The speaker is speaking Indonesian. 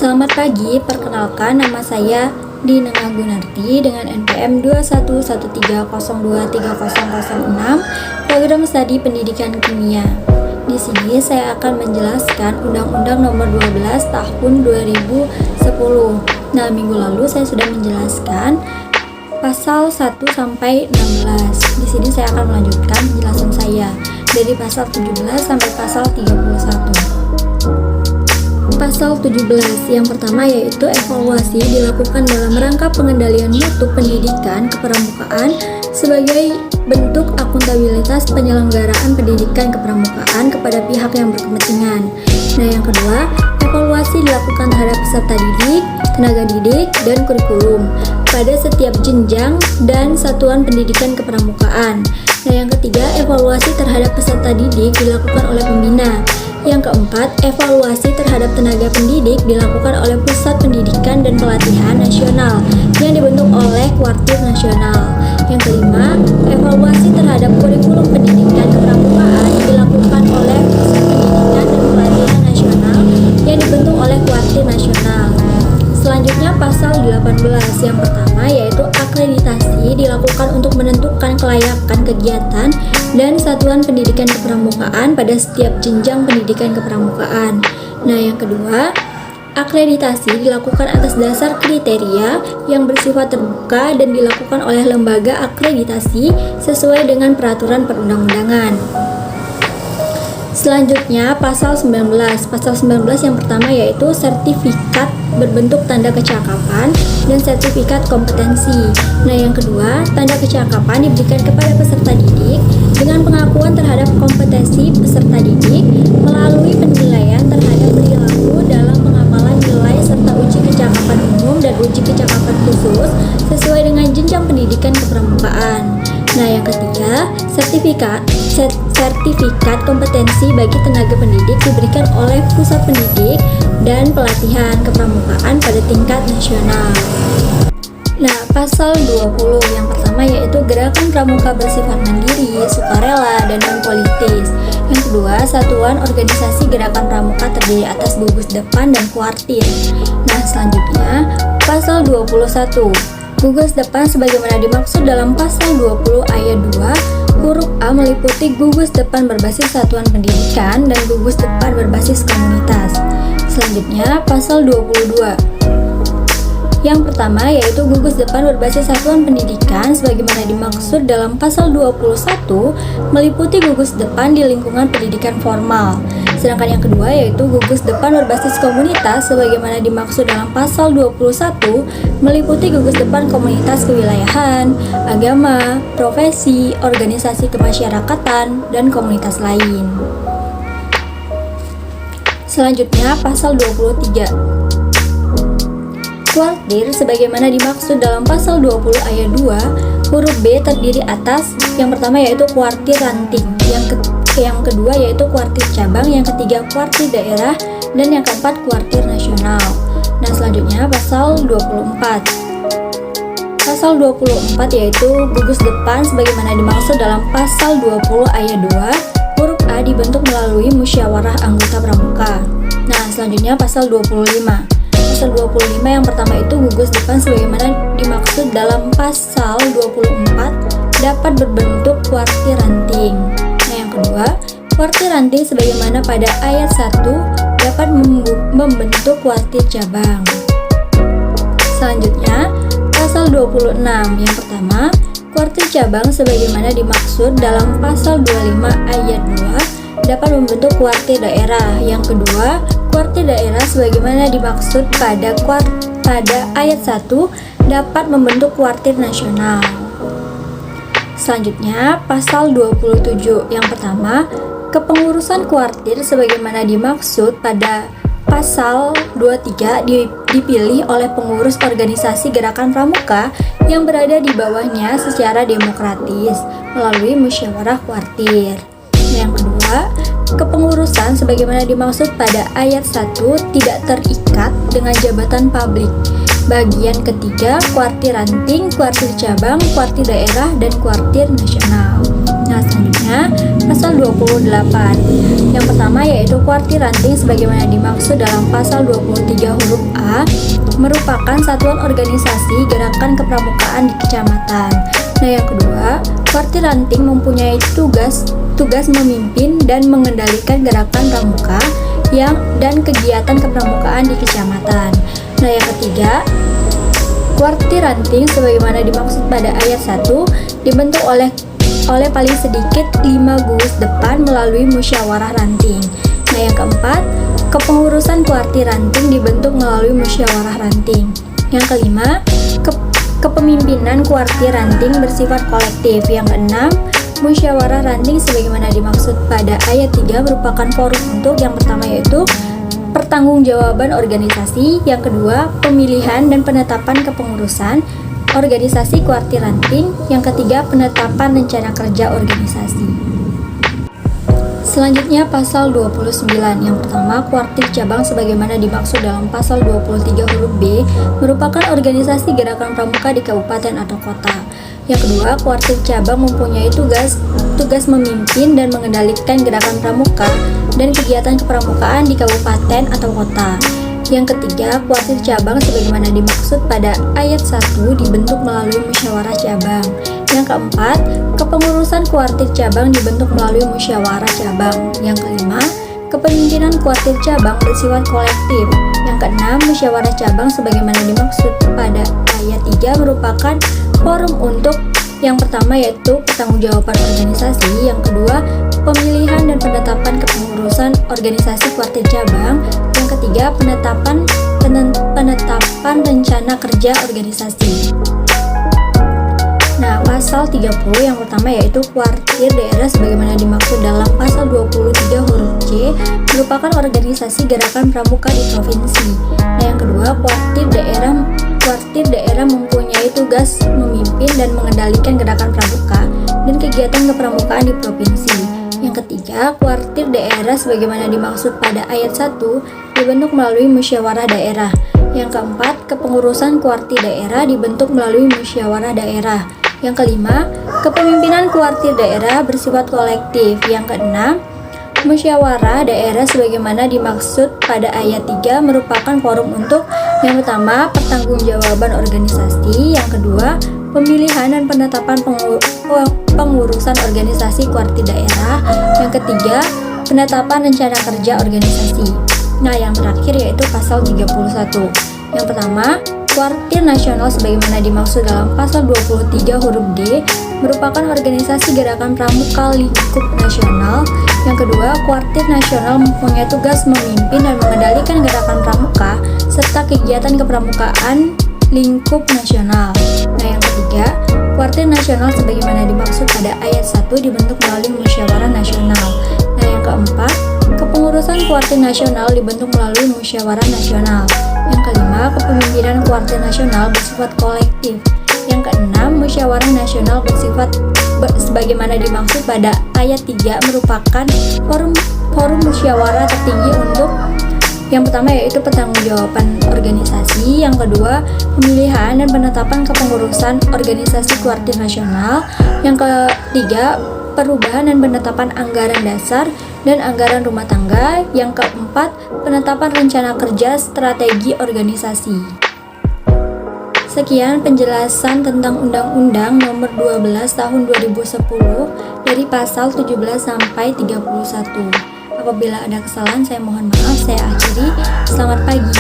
Selamat pagi, perkenalkan nama saya Dina Gunarti dengan NPM 2113023006, program studi pendidikan kimia. Di sini saya akan menjelaskan Undang-Undang Nomor 12 Tahun 2010. Nah, minggu lalu saya sudah menjelaskan pasal 1 sampai 16. Di sini saya akan melanjutkan penjelasan saya dari pasal 17 sampai pasal 31. Pasal 17 yang pertama yaitu evaluasi dilakukan dalam rangka pengendalian mutu pendidikan kepramukaan sebagai bentuk akuntabilitas penyelenggaraan pendidikan kepramukaan kepada pihak yang berkepentingan. Nah, yang kedua, evaluasi dilakukan terhadap peserta didik, tenaga didik, dan kurikulum pada setiap jenjang dan satuan pendidikan kepramukaan. Nah, yang ketiga, evaluasi terhadap peserta didik dilakukan oleh pembina. Yang keempat, evaluasi terhadap tenaga pendidik dilakukan oleh Pusat Pendidikan dan Pelatihan Nasional yang dibentuk oleh Kuartir Nasional. Yang kelima, evaluasi terhadap kurikulum pendidikan kepramukaan dilakukan oleh Pusat Pendidikan dan Pelatihan Nasional yang dibentuk oleh Kuartir Nasional. Selanjutnya pasal 18 yang pertama yaitu akreditasi dilakukan untuk menentukan kelayakan kegiatan dan satuan pendidikan kepramukaan pada setiap jenjang pendidikan kepramukaan. Nah, yang kedua, akreditasi dilakukan atas dasar kriteria yang bersifat terbuka dan dilakukan oleh lembaga akreditasi sesuai dengan peraturan perundang-undangan. Selanjutnya pasal 19. Pasal 19 yang pertama yaitu sertifikat berbentuk tanda kecakapan dan sertifikat kompetensi. Nah, yang kedua, tanda kecakapan diberikan kepada peserta didik dengan pengakuan terhadap kompetensi peserta didik melalui penilaian terhadap perilaku dalam pengamalan nilai serta uji kecakapan umum dan uji kecakapan khusus sesuai dengan jenjang pendidikan kepramukaan. Nah, yang ketiga, sertifikat kompetensi bagi tenaga pendidik diberikan oleh Pusat Pendidik dan Pelatihan Kepramukaan pada tingkat nasional. Nah, pasal 20 yang pertama yaitu gerakan pramuka bersifat mandiri, sukarela, dan non-politis. Yang kedua, satuan organisasi gerakan pramuka terdiri atas gugus depan dan kuartir. Nah, selanjutnya pasal 21. Gugus depan sebagaimana dimaksud dalam pasal 20 ayat 2 huruf A meliputi gugus depan berbasis satuan pendidikan dan gugus depan berbasis komunitas. Selanjutnya pasal 22. Yang pertama yaitu gugus depan berbasis satuan pendidikan sebagaimana dimaksud dalam pasal 21 meliputi gugus depan di lingkungan pendidikan formal. Sedangkan yang kedua yaitu gugus depan berbasis komunitas sebagaimana dimaksud dalam pasal 21 meliputi gugus depan komunitas kewilayahan, agama, profesi, organisasi kemasyarakatan, dan komunitas lain. Selanjutnya pasal 23. Kuartir sebagaimana dimaksud dalam pasal 20 ayat 2 huruf B terdiri atas yang pertama yaitu kuartir ranting, yang kedua yaitu kuartir cabang, yang ketiga kuartir daerah, dan yang keempat kuartir nasional. Nah, selanjutnya pasal 24. Pasal 24 yaitu gugus depan sebagaimana dimaksud dalam pasal 20 ayat 2 huruf A dibentuk melalui musyawarah anggota pramuka. Nah, selanjutnya pasal 25. Pasal 25 yang pertama itu gugus depan sebagaimana dimaksud dalam pasal 24 dapat berbentuk kuartir ranting. Nah, yang kedua, kuartir ranting sebagaimana pada ayat 1 dapat membentuk kuartir cabang. Selanjutnya, pasal 26 yang pertama, kuartir cabang sebagaimana dimaksud dalam pasal 25 ayat 2 dapat membentuk kuartir daerah. Yang kedua, kuartir daerah sebagaimana dimaksud pada ayat 1 dapat membentuk kuartir nasional. Selanjutnya, pasal 27 yang pertama, kepengurusan kuartir sebagaimana dimaksud pada pasal 23 dipilih oleh pengurus organisasi gerakan pramuka yang berada di bawahnya secara demokratis melalui musyawarah kuartir. Yang kedua, kepengurusan sebagaimana dimaksud pada ayat 1 tidak terikat dengan jabatan publik. Bagian ketiga, kuartir ranting, kuartir cabang, kuartir daerah, dan kuartir nasional. Nah, selanjutnya pasal 28. Yang pertama yaitu kuartir ranting sebagaimana dimaksud dalam pasal 23 huruf A merupakan satuan organisasi gerakan kepramukaan di kecamatan. Nah, yang kedua, kuartir ranting mempunyai tugas memimpin dan mengendalikan gerakan pramuka dan kegiatan kepramukaan di kecamatan. Nah, yang ketiga, kuartir ranting sebagaimana dimaksud pada ayat 1 dibentuk oleh paling sedikit 5 gugus depan melalui musyawarah ranting. Nah, yang keempat, kepengurusan kuartir ranting dibentuk melalui musyawarah ranting. Yang kelima, kepemimpinan kuartir ranting bersifat kolektif. Yang keenam, musyawarah ranting sebagaimana dimaksud pada ayat 3 merupakan forum untuk yang pertama yaitu pertanggungjawaban organisasi, yang kedua pemilihan dan penetapan kepengurusan organisasi kuartir ranting, yang ketiga penetapan rencana kerja organisasi. Selanjutnya pasal 29. Yang pertama, kuartir cabang sebagaimana dimaksud dalam pasal 23 huruf B merupakan organisasi gerakan pramuka di kabupaten atau kota. Yang kedua, kuartir cabang mempunyai tugas memimpin dan mengendalikan gerakan pramuka dan kegiatan kepramukaan di kabupaten atau kota. Yang ketiga, kuartir cabang sebagaimana dimaksud pada ayat 1 dibentuk melalui musyawarah cabang. Yang keempat, kepengurusan kuartir cabang dibentuk melalui musyawarah cabang. Yang kelima, kepemimpinan kuartir cabang bersifat kolektif. Yang keenam, musyawarah cabang sebagaimana dimaksud pada ayat 3 merupakan forum untuk yang pertama yaitu pertanggungjawaban organisasi, yang kedua pemilihan dan penetapan kepengurusan organisasi kuartir cabang, yang ketiga penetapan rencana kerja organisasi. Nah, pasal 30 yang pertama yaitu kuartir daerah sebagaimana dimaksud dalam pasal 23 huruf C merupakan organisasi gerakan pramuka di provinsi. Nah, yang kedua, kuartir daerah mempunyai tugas memimpin dan mengendalikan gerakan pramuka dan kegiatan kepramukaan di provinsi. Yang ketiga, kuartir daerah sebagaimana dimaksud pada ayat 1 dibentuk melalui musyawarah daerah. Yang keempat, kepengurusan kuartir daerah dibentuk melalui musyawarah daerah. Yang kelima, kepemimpinan kuartir daerah bersifat kolektif. Yang keenam, musyawarah daerah sebagaimana dimaksud pada ayat 3 merupakan forum untuk yang pertama pertanggungjawaban organisasi, yang kedua pemilihan dan penetapan pengurusan organisasi kuartir daerah, yang ketiga penetapan rencana kerja organisasi. Nah, yang terakhir yaitu pasal 31. Yang pertama, kuartir nasional sebagaimana dimaksud dalam pasal 23 huruf D merupakan organisasi gerakan pramuka lingkup nasional. Yang kedua, kuartir nasional mempunyai tugas memimpin dan mengendalikan gerakan pramuka serta kegiatan kepramukaan lingkup nasional. Nah, yang ketiga, kuartir nasional sebagaimana dimaksud pada ayat 1 dibentuk melalui musyawarah nasional. Nah, yang keempat, kepengurusan kuartir nasional dibentuk melalui musyawarah nasional. Yang kelima, kepemimpinan kuartir nasional bersifat kolektif. Yang keenam, musyawarah nasional bersifat sebagaimana dimaksud pada ayat 3 merupakan forum musyawarah tertinggi untuk yang pertama yaitu pertanggungjawaban organisasi, yang kedua pemilihan dan penetapan kepengurusan organisasi kuartir nasional, yang ketiga perubahan dan penetapan anggaran dasar dan anggaran rumah tangga, yang keempat penetapan rencana kerja strategi organisasi. Sekian penjelasan tentang Undang-Undang Nomor 12 Tahun 2010 dari pasal 17 sampai 31. Apabila ada kesalahan saya mohon maaf, saya akhiri. Selamat pagi.